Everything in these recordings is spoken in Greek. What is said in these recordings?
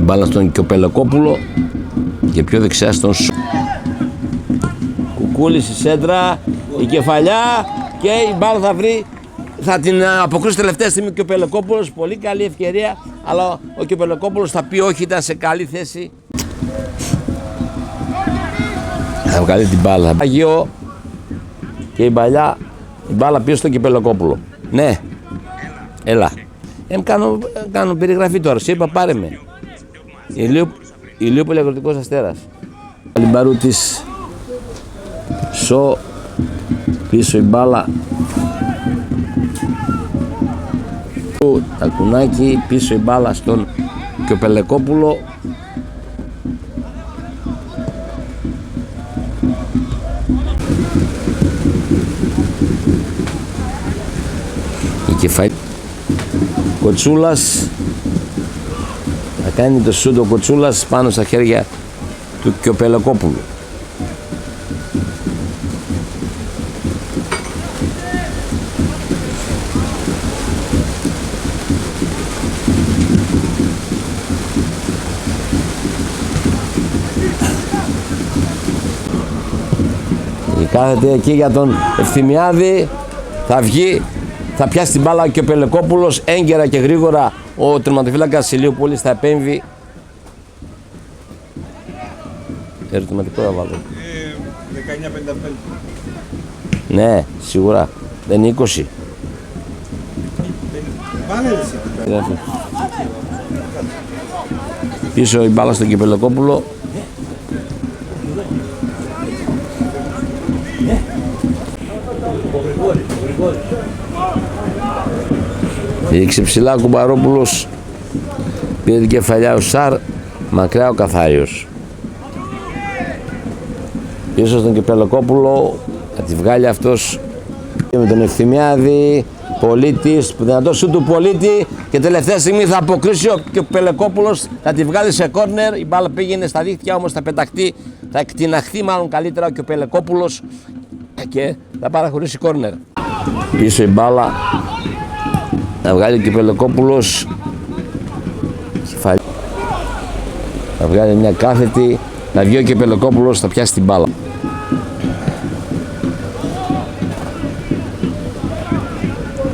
Μπάλα στον Κιοπελεκόπουλο και πιο δεξιά στον Κουκούλης στη σέντρα, η κεφαλιά και η μπάλα θα βρει, θα την αποκρούσει τελευταία στιγμή ο Κιοπελεκόπουλος. Πολύ καλή ευκαιρία, αλλά ο Κιοπελεκόπουλος θα πει όχι, ήταν σε καλή θέση. Θα βγάλει την μπάλα. Αγίο και η μπάλα πίσω στον Κιοπελεκόπουλο. Ναι, έλα. Κάνω περιγραφή τώρα, σου είπα πάρε με. Ηλιούπολη Αγροτικός Αστέρας. Λιμπαρούτης, Σο, πίσω η μπάλα. Τακουνάκι, πίσω η μπάλα στον Κιοπελεκόπουλο. Η κεφαλή. Κοτσούλας. Θα κάνει το σούτ ο Κοτσούλας πάνω στα χέρια του Κιοπελεκόπουλου. Κάθεται εκεί για τον Ευθυμιάδη, θα βγει, θα πιάσει την μπάλα ο Κιοπελεκόπουλος, έγκαιρα και γρήγορα ο τερματοφύλακας Ηλιούπολης θα επέμβει. Ερωτηματικό θα βάλω. 19-55. Ναι, σίγουρα. Δεν είναι 20. Πίσω η μπάλα στον Κιοπελεκόπουλο. Ρίξε ψηλά ο Κουμπαρόπουλος, πήρε την κεφαλιά ο Σαρ, μακριά ο Καθάριος. Πίσω στον Κιοπελεκόπουλο, θα τη βγάλει αυτός με τον Ευθυμιάδη, Πολίτης, που δυνατό σου του Πολίτη και τελευταία στιγμή θα αποκρίσει ο Κιοπελεκόπουλος, θα τη βγάλει σε κόρνερ, η μπάλα πήγαινε στα δίχτυα όμως θα πεταχτεί, θα εκτιναχθεί μάλλον καλύτερα ο Κιοπελεκόπουλος και θα παραχωρήσει κόρνερ. Πίσω η μπάλα, θα βγάλει ο Κιοπελεκόπουλος, θα βγάλει μια κάθετη, θα βγει ο Κιοπελεκόπουλος, θα πιάσει την μπάλα.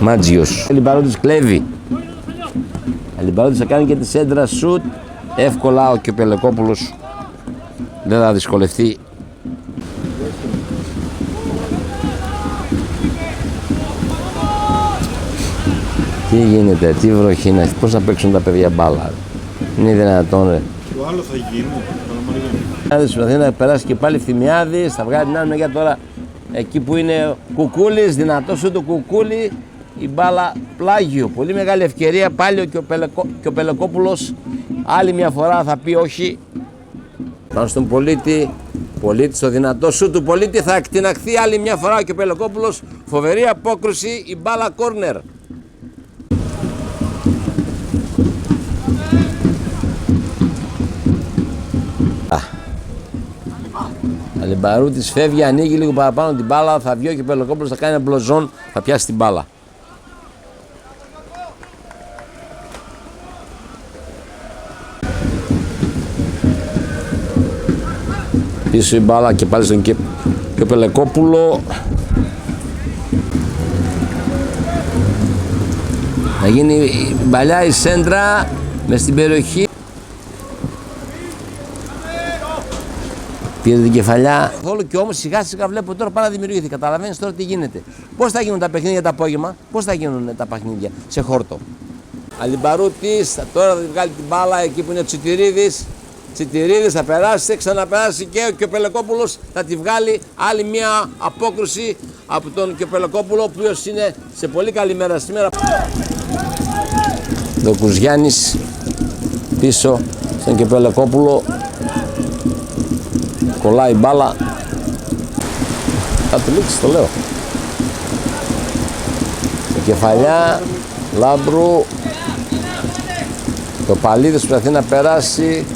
Μάτζιος. Ο Λιμπαρότης κλέβει. Ο Λιμπαρότης θα κάνει και τη σέντρα σουτ. Εύκολα ο Κιοπελεκόπουλος δεν θα δυσκολευτεί. Τι γίνεται, τι βροχή είναι, πώς να παίξουν τα παιδιά μπάλα. Είναι δυνατόν ρε. Το άλλο θα γίνει. Προσπαθεί να περάσει και πάλι Ευθυμιάδης, θα βγάλει την άλλη μεριά τώρα εκεί που είναι Κουκούλης, δυνατός του Κουκούλη, η μπάλα πλάγιο. Πολύ μεγάλη ευκαιρία, πάλι ο Κιοπελεκόπουλος άλλη μια φορά θα πει όχι. Πάνω στον Πολίτη, Πολίτη στο δυνατό σου του Πολίτη, θα εκτιναχθεί άλλη μια φορά ο Κιοπελεκόπουλος, φοβερή απόκρουση, η μπάλα κόρνερ. Αλιμπαρούτης φεύγει, ανοίγει λίγο παραπάνω την μπάλα, θα βγει ο Κιοπελεκόπουλος, θα κάνει ένα μπλοζόν, θα πιάσει την μπάλα. Πίσω η μπάλα και πάλι στον Κιοπελεκόπουλο. Να γίνει παλιά η σέντρα μες στην περιοχή. Πήρε την κεφαλιά. Όλο και όμως σιγά σιγά βλέπω τώρα πάρα δημιουργηθεί. Καταλαβαίνεις τώρα τι γίνεται. Πώς θα γίνουν τα παιχνίδια το απόγευμα, πώς θα γίνουν τα παιχνίδια σε χόρτο. Αλιμπαρούτης τώρα θα βγάλει την μπάλα εκεί που είναι ο Τσιτηρίδης. Τσιτηρίδης θα περάσει, ξαναπεράσει και ο Κιοπελεκόπουλος θα τη βγάλει. Άλλη μια απόκρουση από τον Κιοπελεκόπουλο, ο οποίος είναι σε πολύ καλή μέρα σήμερα. Ο Κουζιάννης πίσω στον Κιοπελεκόπουλο. Κολλάει μπάλα. Θα του λήξει, το λέω. Η κεφαλιά Λάμπρου. Το Παλίδης προσπαθεί να περάσει.